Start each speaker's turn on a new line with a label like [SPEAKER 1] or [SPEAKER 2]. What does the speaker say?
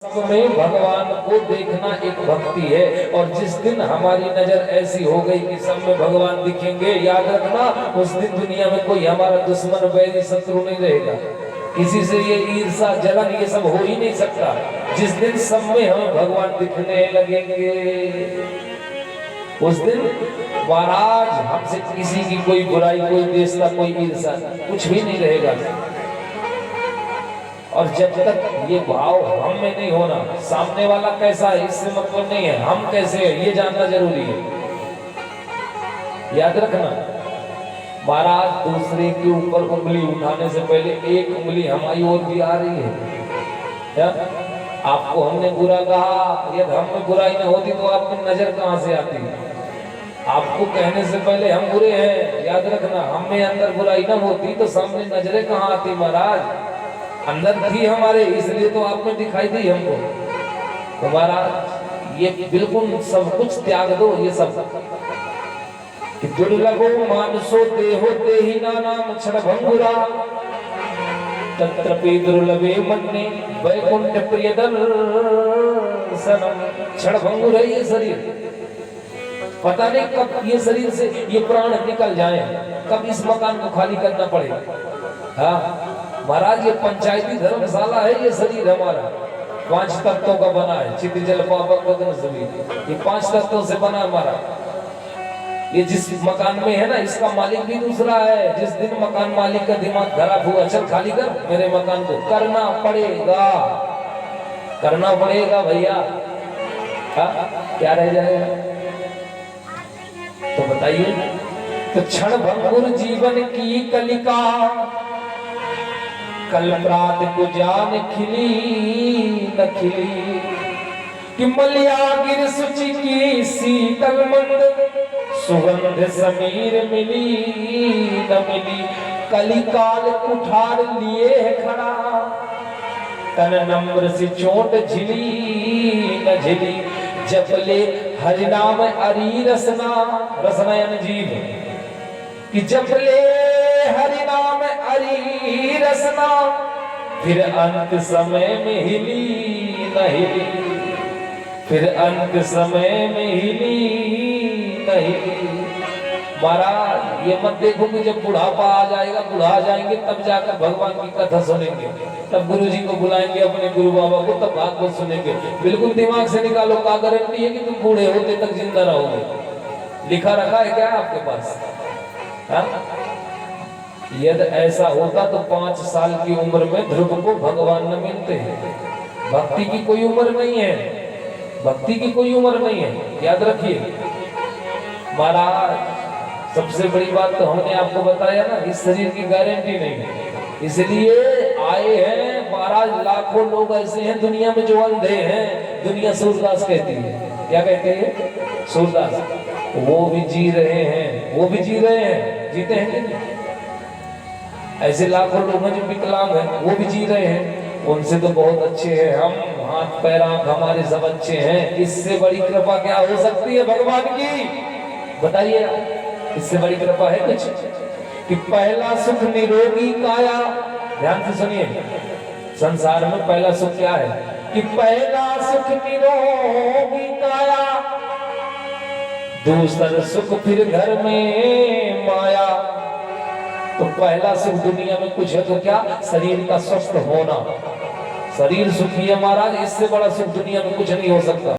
[SPEAKER 1] सब में भगवान को देखना एक भक्ति है। और जिस दिन हमारी नजर ऐसी हो गई कि सब में भगवान दिखेंगे, याद रखना उस दिन दुनिया में कोई हमारा दुश्मन वैरी शत्रु नहीं रहेगा। किसी से ये ईर्षा जलन ये सब हो ही नहीं सकता। जिस दिन सब में हमें भगवान दिखने लगेंगे उस दिन महाराज हमसे किसी की कोई बुराई, कोई देशता, कोई ईर्षा कुछ भी नहीं रहेगा। और जब तक ये भाव हम में नहीं होना, सामने वाला कैसा है इससे मतलब नहीं है, हम कैसे हैं ये जानना जरूरी है। याद रखना महाराज, दूसरे के ऊपर उंगली उठाने से पहले एक उंगली हमारी ओर भी आ रही है। क्या आपको हमने बुरा कहा, यदि हम में बुराई न होती तो आपकी नजर कहां से आती? आपको कहने से पहले हम बुरे हैं, याद रखना। हम में अंदर बुराई न होती तो सामने नजरें कहां आती? महाराज अंदर थी हमारे, इसलिए तो आप में दिखाई दी हमको। तो महाराज ये बिल्कुल सब कुछ त्याग दो। ये सब कि दुर्लभो मानसो देहो देहि नाम क्षणभंगुरा तत्रपि दुर्लभे मन्ने वैकुंठ प्रिय दर्शनम। क्षणभंगुर है ये शरीर, पता नहीं कब ये शरीर से ये प्राण निकल जाए, कब इस मकान को खाली करना पड़े। हाँ महाराज ये पंचायती धर्मशाला है ये शरीर हमारा, 5 तत्वों का बना है। चित्त जल पावक वदन शरीर, ये 5 तत्वों से बना हमारा। ये जिस मकान में है ना, इसका मालिक भी दूसरा है। जिस दिन मकान मालिक का दिमाग खराब हुआ, चल खाली कर मेरे मकान को, करना पड़ेगा, करना पड़ेगा भैया। क्या रह जाएगा? तो बताइए। तो क्षण भंगुर जीवन की कलिका कल प्रात को जान खिली न खिली कि मलिया गिर सुचि की शीतल मंद सुगंध समीर मिली न मिली। कलिकाल कुठार लिए है खड़ा तन नम्र से चोट झिली न झिली। जपले हरिनाम अरी रसना, रसना यानी जीव, कि जपले हरिनाम अरी रसना फिर अंत समय में हिली न हिली, फिर अंत समय में हिली न हिली। महाराज ये मत देखो कि जब बुढ़ापा आ जाएगा, बुढ़ा जाएंगे तब जाकर भगवान की कथा सुनेंगे, तब गुरु जी को बुलाएंगे अपने गुरु बाबा को, तब भागवत सुनेंगे। बिल्कुल दिमाग से निकालो, का गारंटी है कि तुम बूढ़े होते तक जिंदा रहोगे? लिखा रखा है क्या आपके पास? यदि ऐसा होता तो 5 साल की उम्र में ध्रुव को भगवान न मिलते हैं। भक्ति की कोई उम्र नहीं है, भक्ति की कोई उम्र नहीं है, याद रखिए। महाराज सबसे बड़ी बात तो हमने आपको बताया ना, इस शरीर की गारंटी नहीं है, इसलिए आए हैं। महाराज लाखों लोग ऐसे हैं दुनिया में जो अंधे हैं। दुनिया सूरदास कहती है, क्या कहते हैं? सूरदास। वो भी जी रहे हैं, वो भी जी रहे हैं, जीते हैं कि नहीं? ऐसे लाखों लोग हैं जो विकलांग हैं, वो भी जी रहे हैं, उनसे तो बहुत अच्छे हैं हम। हाथ पैर आंख हमारे सब अच्छे हैं। इससे बड़ी कृपा क्या हो सकती है भगवान की? बताइए, इससे बड़ी कृपा है कुछ? कि पहला सुख निरोगी काया। ध्यान से सुनिए, संसार में पहला सुख क्या है? कि पहला सुख निरोगी काया, दूसरा सुख फिर घर में माया। तो पहला सुख दुनिया में कुछ है तो क्या? शरीर का स्वस्थ होना। शरीर सुखी है महाराज, इससे बड़ा सुख दुनिया में कुछ नहीं हो सकता।